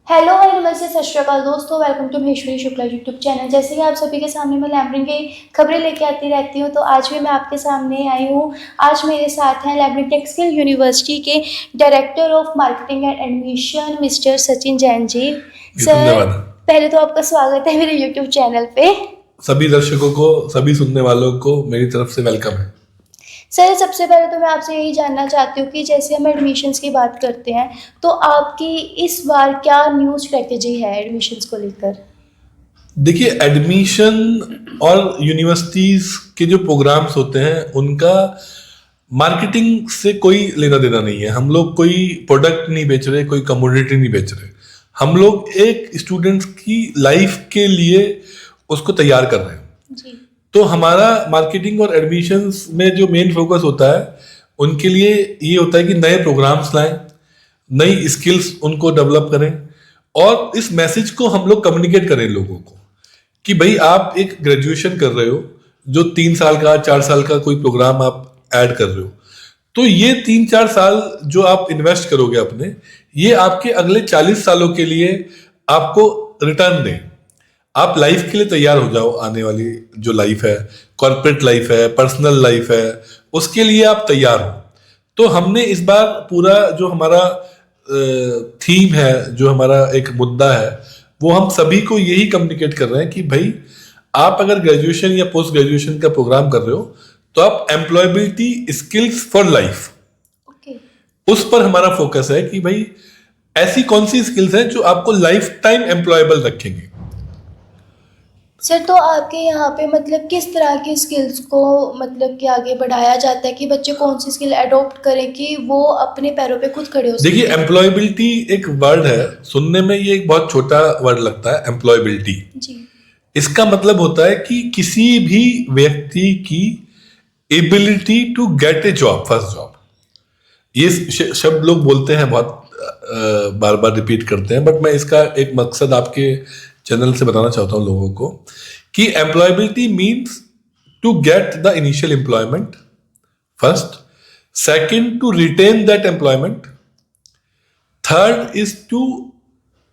Hello भाई, नमस्ते, सत श्री अकाल दोस्तों। Welcome to Maheshwari Shukla YouTube channel. जैसे कि आप सभी के सामने मैं लैबरिंग की खबरें लेके आती रहती हूँ, तो आज भी मैं आपके सामने आई हूँ। आज मेरे साथ हैं लैबरिंग टेक्सटाइल यूनिवर्सिटी के director of marketing and admission mister Sachin Jain ji. जी, सर, धन्यवाद। पहले तो आपका स्वागत है मेरे यूट्यूब चैनल पे। सभी दर्शकों को, सभी सुनने वालों को मेरी तरफ से वेलकम है। सर, सबसे पहले तो मैं आपसे यही जानना चाहती हूँ कि जैसे हम एडमिशन्स की बात करते हैं, तो आपकी इस बार क्या न्यू स्ट्रेटेजी है एडमिशन्स को लेकर? देखिए, एडमिशन और यूनिवर्सिटीज के जो प्रोग्राम्स होते हैं उनका मार्केटिंग से कोई लेना देना नहीं है। हम लोग कोई प्रोडक्ट नहीं बेच रहे, कोई कमोडिटी नहीं बेच रहे। हम लोग एक स्टूडेंट्स की लाइफ के लिए उसको तैयार कर रहे हैं। जी। तो हमारा मार्केटिंग और एडमिशन्स में जो मेन फोकस होता है उनके लिए ये होता है कि नए प्रोग्राम्स लाएं, नई स्किल्स उनको डेवलप करें और इस मैसेज को हम लोग कम्युनिकेट करें लोगों को कि भाई आप एक ग्रेजुएशन कर रहे हो, जो 3 साल का 4 साल का कोई प्रोग्राम आप ऐड कर रहे हो, तो ये 3-4 साल जो आप इन्वेस्ट करोगे अपने, ये आपके अगले 40 सालों के लिए आपको रिटर्न दें। आप लाइफ के लिए तैयार हो जाओ। आने वाली जो लाइफ है, कॉर्पोरेट लाइफ है, पर्सनल लाइफ है, उसके लिए आप तैयार हो। तो हमने इस बार पूरा जो हमारा थीम है, जो हमारा एक मुद्दा है, वो हम सभी को यही कम्युनिकेट कर रहे हैं कि भाई आप अगर ग्रेजुएशन या पोस्ट ग्रेजुएशन का प्रोग्राम कर रहे हो तो आप employability skills for life, okay. उस पर हमारा फोकस है कि भाई ऐसी कौन सी स्किल्स हैं जो आपको लाइफ टाइम एम्प्लॉयबल रखेंगे। सर, तो आपके यहाँ पे मतलब किस तरह की स्किल्स को मतलब कि आगे बढ़ाया जाता है कि बच्चे कौन सी स्किल अडॉप्ट करें कि वो अपने पैरों पे खुद खड़े हो देखिए, सकें? एम्प्लॉयबिलिटी एक वर्ड है, सुनने में ये एक बहुत छोटा वर्ड लगता है एम्प्लॉयबिलिटी। जी। इसका मतलब होता है कि किसी भी व्यक्ति की ability to get a job, first job. ये शब्द लोग बोलते हैं, बहुत बार बार रिपीट करते हैं, बट मैं इसका एक मकसद आपके चैनल से बताना चाहता हूं लोगों को कि employability means to get the initial employment first, second to retain that employment, third is to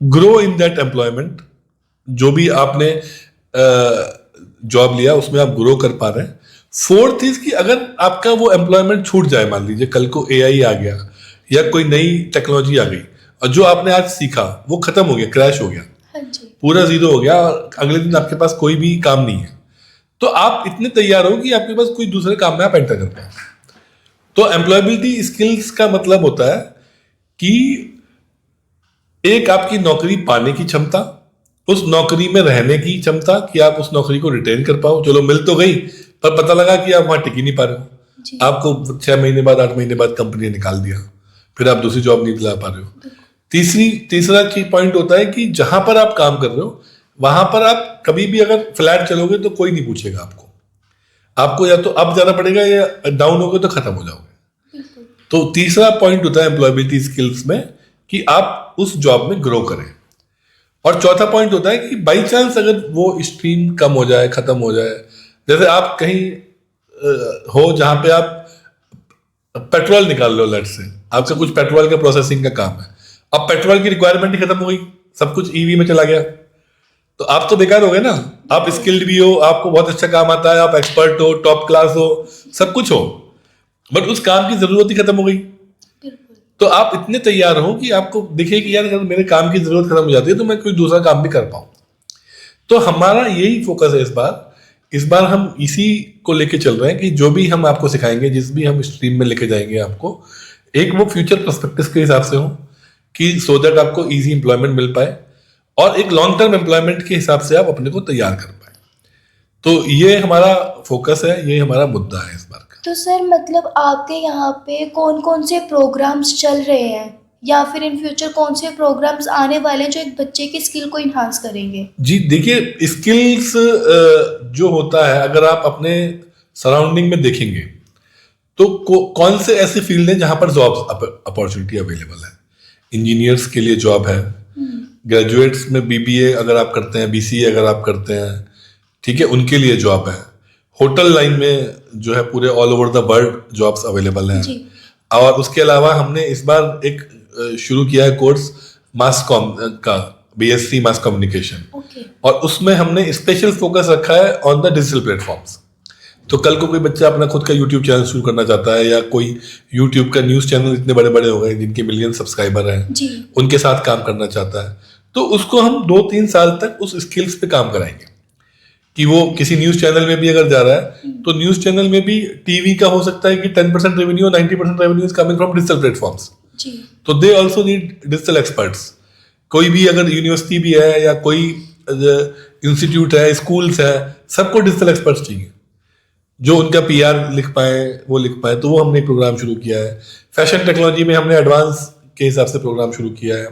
grow in that employment. जो भी आपने जॉब लिया उसमें आप ग्रो कर पा रहे हैं। फोर्थ इज कि अगर आपका वो एम्प्लॉयमेंट छूट जाए, मान लीजिए कल को एआई आ गया या कोई नई टेक्नोलॉजी आ गई और जो आपने आज सीखा वो खत्म हो गया, क्रैश हो गया, हाँ जी। पूरा जीरो हो गया और अगले दिन आपके पास कोई भी काम नहीं है, तो आप इतने तैयार हो कि आपके पास कोई दूसरे काम में आप एंटर कर पाए। तो एम्प्लॉयबिलिटी स्किल्स का मतलब होता है कि एक आपकी नौकरी पाने की क्षमता, उस नौकरी में रहने की क्षमता कि आप उस नौकरी को रिटेन कर पाओ। चलो मिल तो गई, पर पता लगा कि आप वहां टिक ही नहीं पा रहे हो। जी। आपको 6 महीने बाद, 8 महीने बाद कंपनी ने निकाल दिया, फिर आप दूसरी जॉब नहीं दिला पा रहे हो। तीसरा की पॉइंट होता है कि जहां पर आप काम कर रहे हो वहां पर आप कभी भी अगर फ्लैट चलोगे तो कोई नहीं पूछेगा आपको। आपको या तो अप जाना पड़ेगा या डाउन होगे तो खत्म हो जाओगे। बिल्कुल। तो तीसरा पॉइंट होता है एम्प्लॉयबिलिटी स्किल्स में कि आप उस जॉब में ग्रो करें। और चौथा पॉइंट होता है कि बाई चांस अगर वो स्ट्रीम कम हो जाए, खत्म हो जाए, जैसे आप कहीं हो जहां पे आप पेट्रोल निकाल लो, लेट से आपका कुछ पेट्रोल का प्रोसेसिंग का काम है, अब पेट्रोल की रिक्वायरमेंट ही खत्म हो गई, सब कुछ ईवी में चला गया, तो आप तो बेकार हो गए ना। आप स्किल्ड भी हो, आपको बहुत अच्छा काम आता है, आप एक्सपर्ट हो, टॉप क्लास हो, सब कुछ हो, बट उस काम की जरूरत ही खत्म हो गई। बिल्कुल। तो आप इतने तैयार हो कि आपको दिखे कि यार अगर मेरे काम की जरूरत खत्म हो जाती है तो मैं कोई दूसरा काम भी कर पाऊं। तो हमारा यही फोकस है इस बार हम इसी को लेके चल रहे हैं कि जो भी हम आपको सिखाएंगे, जिस भी हम स्ट्रीम में लेके जाएंगे आपको, एक वो फ्यूचर पर्सपेक्टिव के हिसाब से हो कि सो दैट आपको इजी एम्प्लॉयमेंट मिल पाए और एक लॉन्ग टर्म एम्प्लॉयमेंट के हिसाब से आप अपने को तैयार कर पाए। तो ये हमारा फोकस है, ये हमारा मुद्दा है इस बार का। तो सर, मतलब आपके यहाँ पे कौन कौन से प्रोग्राम्स चल रहे हैं या फिर इन फ्यूचर कौन से प्रोग्राम्स आने वाले हैं जो एक बच्चे की स्किल को इन्हांस करेंगे? जी देखिए, स्किल्स जो होता है, अगर आप अपने सराउंडिंग में देखेंगे तो कौन से ऐसे फील्ड हैं जहां पर जॉब अपॉर्चुनिटी अवेलेबल है। इंजीनियर्स के लिए जॉब है, ग्रेजुएट्स में बीबीए अगर आप करते हैं, बीसीए अगर आप करते हैं, ठीक है, उनके लिए जॉब है। होटल लाइन में जो है पूरे all over the world jobs available हैं। जी। और उसके अलावा हमने इस बार एक शुरू किया है कोर्स, मास कॉम का बीएससी मास कम्युनिकेशन, ओके। और उसमें हमने स्पेशल फोकस रखा है ऑन द डिजिटल प्लेटफॉर्म्स। तो कल को कोई बच्चा अपना खुद का यूट्यूब चैनल शुरू करना चाहता है, या कोई यूट्यूब का न्यूज़ चैनल इतने बड़े बड़े हो गए जिनके मिलियन सब्सक्राइबर हैं, जी। उनके साथ काम करना चाहता है, तो उसको हम 2-3 साल तक उस स्किल्स पे काम कराएंगे कि वो किसी न्यूज़ चैनल में भी अगर जा रहा है तो न्यूज़ चैनल में भी टीवी का हो सकता है कि 10% रेवेन्यू और 90% revenue is coming from digital platforms. जी। तो they also need digital experts. कोई भी अगर यूनिवर्सिटी भी है या कोई इंस्टीट्यूट है, स्कूल्स है, सबको डिजिटल एक्सपर्ट्स चाहिए जो उनका पीआर लिख पाए, वो लिख पाए। तो वो हमने प्रोग्राम शुरू किया है। फैशन टेक्नोलॉजी में हमने एडवांस के हिसाब से प्रोग्राम शुरू किया है।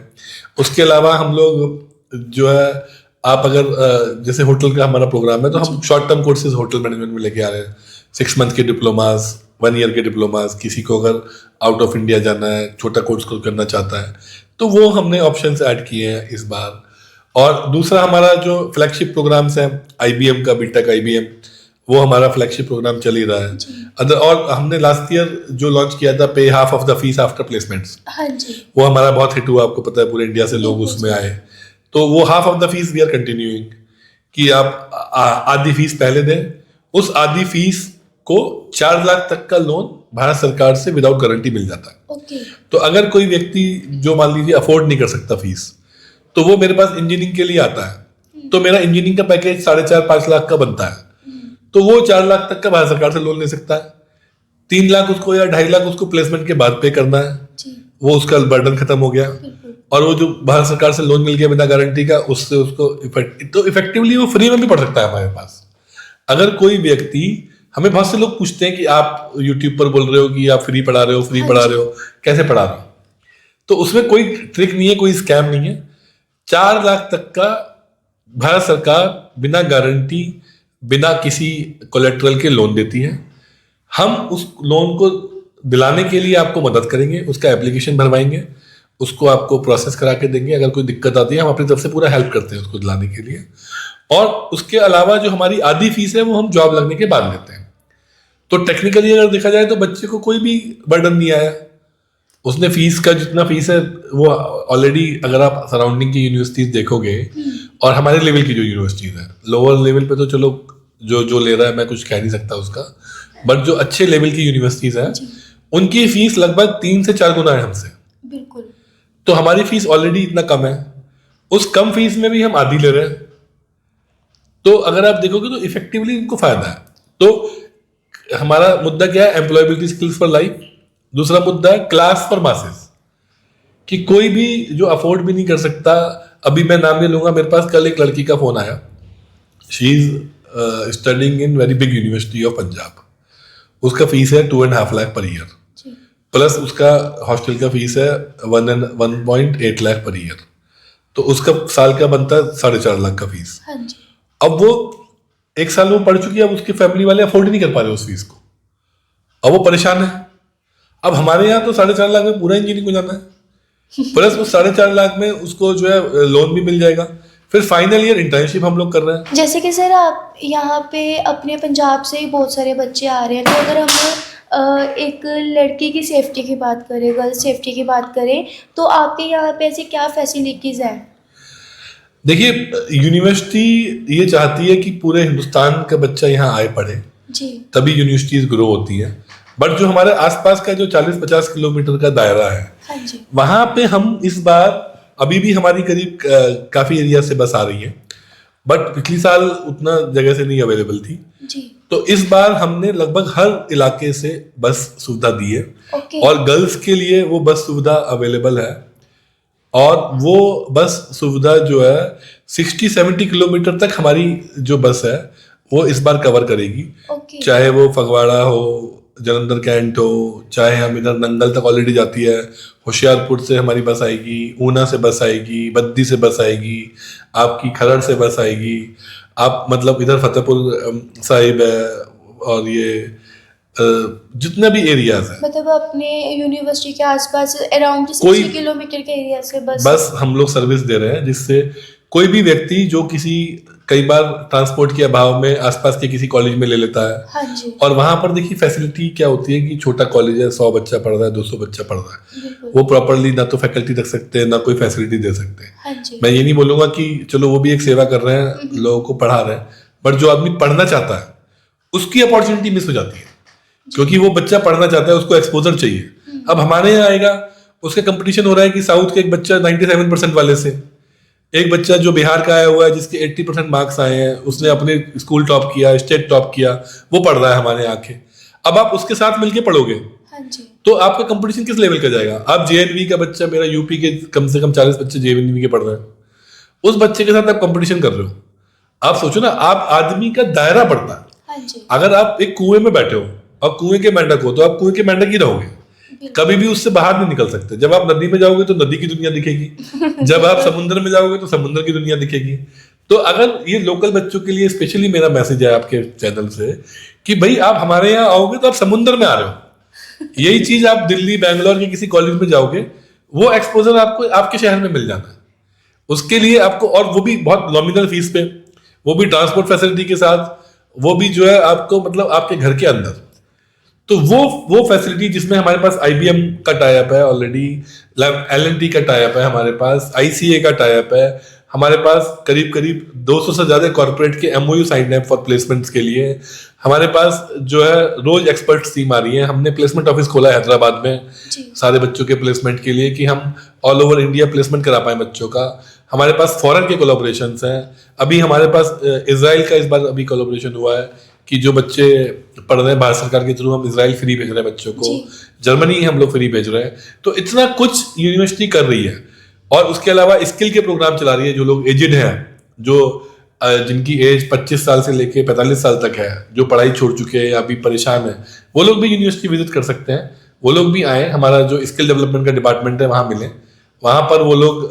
उसके अलावा हम लोग जो है, आप अगर जैसे होटल का हमारा प्रोग्राम है तो हम short term courses hotel management में लेके आ रहे हैं। 6 मंथ के डिप्लोमास, 1 ईयर के डिप्लोमास। किसी को अगर आउट ऑफ इंडिया जाना है, छोटा कोर्स को करना चाहता है, तो वो हमने ऑप्शंस ऐड किए हैं इस बार। और दूसरा हमारा जो फ्लैगशिप प्रोग्राम्स है IBM का, बीटेक IBM, वो हमारा फ्लैगशिप प्रोग्राम चल ही रहा है। और हमने लास्ट ईयर जो लॉन्च किया था पे half of the fees after placements, हाँ जी। वो हमारा बहुत हिट हुआ। आपको पता है पूरे इंडिया से लोग उसमें आए। तो वो half of the fees we are continuing कि आप आधी फीस पहले दें, उस आधी फीस को 4 लाख तक का लोन भारत सरकार से विदाउट गारंटी मिल जाता है। ओके। तो अगर कोई व्यक्ति जो मान लीजिए अफोर्ड नहीं कर सकता फीस, तो वो मेरे पास इंजीनियरिंग के लिए आता है, तो मेरा इंजीनियरिंग का पैकेज 4.5-5 लाख का बनता है, तो वो 4 लाख तक का भारत सरकार से लोन ले सकता है। 3 लाख उसको या 2.5 लाख उसको प्लेसमेंट के बाद पे करना है, वो उसका बर्डन खत्म हो गया। और वो जो भारत सरकार से लोन मिल गया बिना गारंटी का, उससे उसको तो इफेक्टिवली वो फ्री में भी पढ़ सकता है हमारे पास। अगर कोई व्यक्ति, हमें बहुत से लोग पूछते हैं कि आप यूट्यूब पर बोल रहे हो कि आप फ्री पढ़ा रहे हो, कैसे पढ़ा रहे हो? तो उसमें कोई ट्रिक नहीं है, कोई स्कैम नहीं है। 4 लाख तक का भारत सरकार बिना गारंटी, बिना किसी कोलेट्रल के लोन देती है। हम उस लोन को दिलाने के लिए आपको मदद करेंगे, उसका एप्लीकेशन भरवाएंगे, उसको आपको प्रोसेस करा के देंगे। अगर कोई दिक्कत आती है हम अपनी तरफ से पूरा हेल्प करते हैं उसको दिलाने के लिए। और उसके अलावा जो हमारी आधी फीस है वो हम जॉब लगने के बाद लेते हैं। तो टेक्निकली अगर देखा जाए तो बच्चे को कोई भी बर्डन नहीं आया। उसने फीस का जितना फीस है वो ऑलरेडी, अगर आप सराउंडिंग की यूनिवर्सिटीज देखोगे और हमारे लेवल की जो यूनिवर्सिटीज है, लोअर लेवल पे तो चलो जो ले रहा है मैं कुछ कह नहीं सकता उसका, बट जो अच्छे लेवल की यूनिवर्सिटीज है उनकी फीस लगभग 3 से 4 गुना है हमसे। बिल्कुल। तो हमारी फीस ऑलरेडी इतना कम है, उस कम फीस में भी हम आधी ले रहे हैं। तो अगर आप देखोगे तो इफेक्टिवली इनको फायदा है। तो हमारा मुद्दा क्या है? Employability skills for life. दूसरा मुद्दा है क्लास फॉर मासेस, कि कोई भी जो अफोर्ड भी नहीं कर सकता। अभी मैं नाम नहीं लूंगा, मेरे पास कल एक लड़की का फोन आया, she is studying in very big university of Punjab. उसका फीस है 2.5 लाख पर ईयर, प्लस उसका हॉस्टल का फीस है 1.8 लाख पर ईयर। तो उसका साल का बनता है 4.5 लाख का फीस। हाँ जी। अब वो 1 साल में पढ़ चुकी है, अब उसकी फैमिली वाले अफोर्ड नहीं कर पा रहे उस फीस को, अब वो परेशान है। अब हमारे यहाँ तो 4.5 लाख में पूरा इंजीनियरिंग हो जाना है, प्लस उस 4.5 लाख में उसको जो है लोन भी मिल जाएगा। फिर फाइनल ईयर इंटर्नशिप हम लोग कर रहे हैं। जैसे कि सर आप यहाँ पे अपने पंजाब से ही बहुत सारे बच्चे आ रहे हैं, तो अगर हम एक लड़की की सेफ्टी की बात करें, गर्ल्स सेफ्टी की बात करें, तो आपके यहाँ पे ऐसी क्या फैसिलिटीज़ हैं? देखिए, यूनिवर्सिटी ये चाहती है कि पूरे हिंदुस्तान का बच्चा यहाँ आए पढ़े जी। तभी यूनिवर्सिटीज ग्रो होती है। बट जो हमारे आसपास का जो 40-50 किलोमीटर का दायरा है, हाँ जी। वहां पे हम इस बार, अभी भी हमारी करीब काफी एरिया से बस आ रही है, बट पिछली साल उतना जगह से नहीं अवेलेबल थी जी। तो इस बार हमने लगभग हर इलाके से बस सुविधा दी है। ओके। और गर्ल्स के लिए वो बस सुविधा अवेलेबल है, और वो बस सुविधा जो है 60-70 किलोमीटर तक हमारी जो बस है वो इस बार कवर करेगी। ओके। चाहे वो फगवाड़ा हो, जलंधर कैंट हो, चाहे हम इधर नंगल तक ऑलरेडी जाती है, होशियारपुर से हमारी बस आएगी, ऊना से बस आएगी, बद्दी से बस आएगी, आपकी खरड़ से बस आएगी, आप मतलब इधर फतेहपुर साहिब है, और ये जितने भी एरियाज हैं, मतलब अपने यूनिवर्सिटी के आसपास अराउंड 60 किलोमीटर के एरिया से बस हम लोग सर्विस दे रहे हैं, जिससे कोई भी व्यक्ति जो किसी कई बार ट्रांसपोर्ट के अभाव में आसपास के किसी कॉलेज में ले लेता है। हाँ जी। और वहां पर देखिए फैसिलिटी क्या होती है कि छोटा कॉलेज है, 100 बच्चा पढ़ रहा है, 200 बच्चा पढ़ रहा है, बिल्कुल। वो प्रॉपरली ना तो फैकल्टी रख सकते हैं ना कोई फैसिलिटी दे सकते हैं। हाँ जी। मैं ये नहीं बोलूंगा कि चलो वो भी एक सेवा कर रहे हैं, लोगों को पढ़ा रहे हैं, बट जो आदमी पढ़ना चाहता है उसकी अपॉर्चुनिटी मिस हो जाती है, क्योंकि वो बच्चा पढ़ना चाहता है, उसको एक्सपोजर चाहिए। अब हमारे यहाँ आएगा, उसका कंपटीशन हो रहा है कि साउथ के एक बच्चा 97% वाले से, एक बच्चा जो बिहार का आया हुआ है जिसके 80% मार्क्स आए हैं, उसने अपने स्कूल टॉप किया, स्टेट टॉप किया, वो पढ़ रहा है हमारे आके। अब आप उसके साथ मिलके पढ़ोगे हाँ जी। तो आपका कंपटीशन किस लेवल का जाएगा? आप जेएनवी का बच्चा, मेरा यूपी के कम से कम 40 बच्चे जेएनवी के पढ़ रहे हैं, उस बच्चे के साथ आप कंपटीशन कर रहे हो। आप सोचो ना, आप आदमी का दायरा बढ़ता है। हाँ जी। अगर आप एक कुएं में बैठे हो और कुएं के मेंढक हो, तो आप कुएं के मेंढक ही रहोगे, कभी भी उससे बाहर नहीं निकल सकते। जब आप नदी में जाओगे तो नदी की दुनिया दिखेगी, जब आप समुद्र में जाओगे तो समुद्र की दुनिया दिखेगी। तो अगर ये लोकल बच्चों के लिए स्पेशली मेरा मैसेज है आपके चैनल से कि भाई आप हमारे यहाँ आओगे तो आप समुद्र में आ रहे हो। यही चीज आप दिल्ली, बैंगलोर के किसी कॉलेज में जाओगे, वो एक्सपोजर आपको आपके शहर में मिल जाना है। उसके लिए आपको, और वो भी बहुत नॉमिनल फीस पे, वो भी ट्रांसपोर्ट फैसिलिटी के साथ, वो भी जो है आपको मतलब आपके घर के अंदर। तो वो फैसिलिटी जिसमें हमारे पास IBM का टाई अप है ऑलरेडी, L&T का टाई अप है हमारे पास, ICA का टाई अप है हमारे पास, करीब करीब 200 से ज्यादा कॉर्पोरेट के MOU साइन है फॉर प्लेसमेंट्स के लिए। हमारे पास जो है रोज एक्सपर्ट टीम आ रही है। हमने प्लेसमेंट ऑफिस खोला है हैदराबाद में सारे बच्चों के प्लेसमेंट के लिए, कि हम ऑल ओवर इंडिया प्लेसमेंट करा पाए बच्चों का। हमारे पास फॉरेन के कोलैबोरेशंस हैं। अभी हमारे पास इजराइल का इस बार अभी कोलैबोरेशन हुआ है कि जो बच्चे पढ़ रहे हैं भारत सरकार के थ्रू, हम इजराइल फ्री भेज रहे हैं बच्चों को, जर्मनी हम लोग फ्री भेज रहे हैं। तो इतना कुछ यूनिवर्सिटी कर रही है। और उसके अलावा स्किल के प्रोग्राम चला रही है। जो लोग एजिड हैं, जो जिनकी एज 25 साल से लेके 45 साल तक है, जो पढ़ाई छोड़ चुके हैं या अभी परेशान है, वो लोग भी यूनिवर्सिटी विजिट कर सकते हैं। वो लोग भी आए, हमारा जो स्किल डेवलपमेंट का डिपार्टमेंट है वहाँ मिले, वहाँ पर वो लोग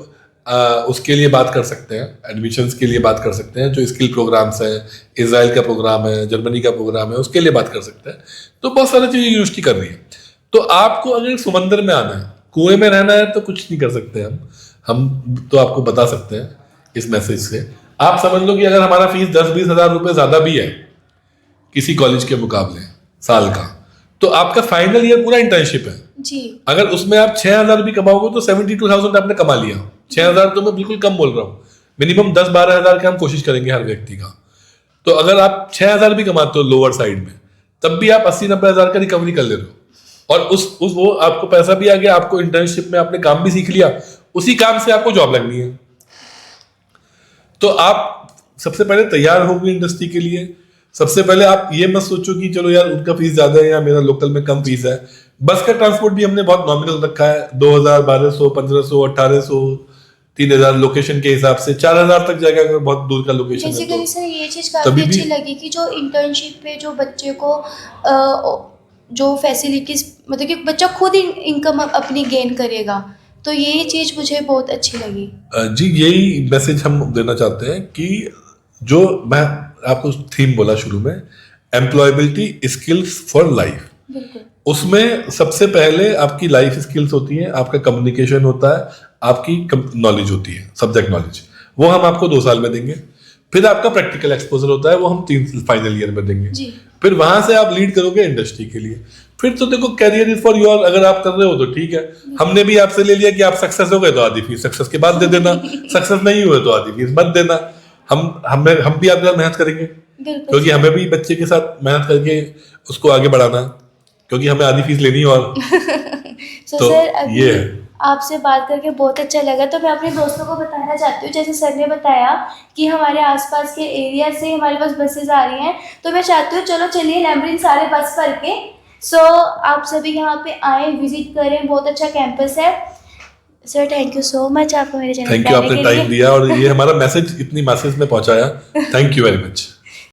उसके लिए बात कर सकते हैं, एडमिशन्स के लिए बात कर सकते हैं। जो स्किल प्रोग्राम्स हैं, इजराइल का प्रोग्राम है, जर्मनी का प्रोग्राम है, उसके लिए बात कर सकते हैं। तो बहुत सारी चीज़ें यूनिवर्सिटी कर रही है। तो आपको अगर समंदर में आना है, कुएं में रहना है, तो कुछ नहीं कर सकते हम तो आपको बता सकते हैं इस मैसेज से। आप समझ लो कि अगर हमारा फीस 10-20 हज़ार रुपये ज़्यादा भी है किसी कॉलेज के मुकाबले साल का, तो आपका फाइनल ईयर पूरा इंटर्नशिप है जी। अगर उसमें आप 6,000 भी कमाओगे तो 72,000 आपने कमा लिया। 6,000 तो मैं बिल्कुल कम बोल रहा हूँ, मिनिमम 10-12 हज़ार का हम कोशिश करेंगे हर व्यक्ति का। तो अगर आप 6,000 भी कमाते हो लोअर साइड में, तब भी आप 80-90 हज़ार का रिकवरी कर ले रहे हो। और उस वो आपको पैसा भी आ गया, आपको इंटर्नशिप में आपने काम भी सीख लिया, उसी काम से आपको जॉब लगनी है। तो आप सबसे पहले तैयार होंगे इंडस्ट्री के लिए। सबसे पहले आप ये मत सोचो कि चलो यार उनका फीस ज्यादा है या मेरा लोकल में कम फीस है। बस का ट्रांसपोर्ट भी हमने बहुत नॉमिनल रखा है, 2,000, 1,200, 1,500, 1,800, 3,000 लोकेशन के हिसाब से 4,000 तक जाएगा अगर बहुत दूर का लोकेशन है। बेसिकली सर ये चीज़ काफ़ी अच्छी लगी कि जो इंटर्नशिप पे जो बच्चे को जो फैसिलिटीज, मतलब कि बच्चा खुद ही इनकम अपनी गेन करेगा, तो ये चीज़ मुझे बहुत अच्छी लगी। जी, यही मैसेज हम देना चाहते हैं कि जो मैं आपको थीम बोला शुरू में, एम्प्लॉयबिलिटी स्किल्स फॉर लाइफ, उसमें सबसे पहले आपकी लाइफ स्किल्स होती हैं, आपका कम्युनिकेशन होता है, आपकी नॉलेज होती है, सब्जेक्ट नॉलेज, वो हम आपको 2 साल में देंगे। फिर आपका प्रैक्टिकल एक्सपोजर होता है, वो हम 3 फाइनल ईयर में देंगे। फिर वहां से आप लीड करोगे इंडस्ट्री के लिए। फिर तो देखो कैरियर इज फॉर योर, अगर आप कर रहे हो तो ठीक है। हमने भी आपसे ले लिया कि आप सक्सेस हो गए तो आधी फीस सक्सेस के बाद दे देना, सक्सेस नहीं हुए तो आधी फीस मत देना। हम भी आपके साथ मेहनत करेंगे, क्योंकि हमें भी बच्चे के साथ मेहनत करके उसको आगे बढ़ाना, क्योंकि हमें आधी फीस लेनी और तो ये है। आपसे बात करके बहुत अच्छा लगा। तो मैं अपने दोस्तों को बताना चाहती हूँ, जैसे सर ने बताया कि हमारे आसपास के एरिया से हमारे पास बसेस आ रही हैं, तो मैं चाहती हूँ चलिए लैम्ब्रिन सारे बस भर के आप सभी यहाँ पे आए, विजिट करें, बहुत अच्छा कैंपस है। Sir thank you so much आपको मेरे चैनल पे आने के लिए। थैंक यू, आपने टाइम दिया और ये हमारा मैसेज इतनी मैसेज में पहुँचाया। Thank you very much.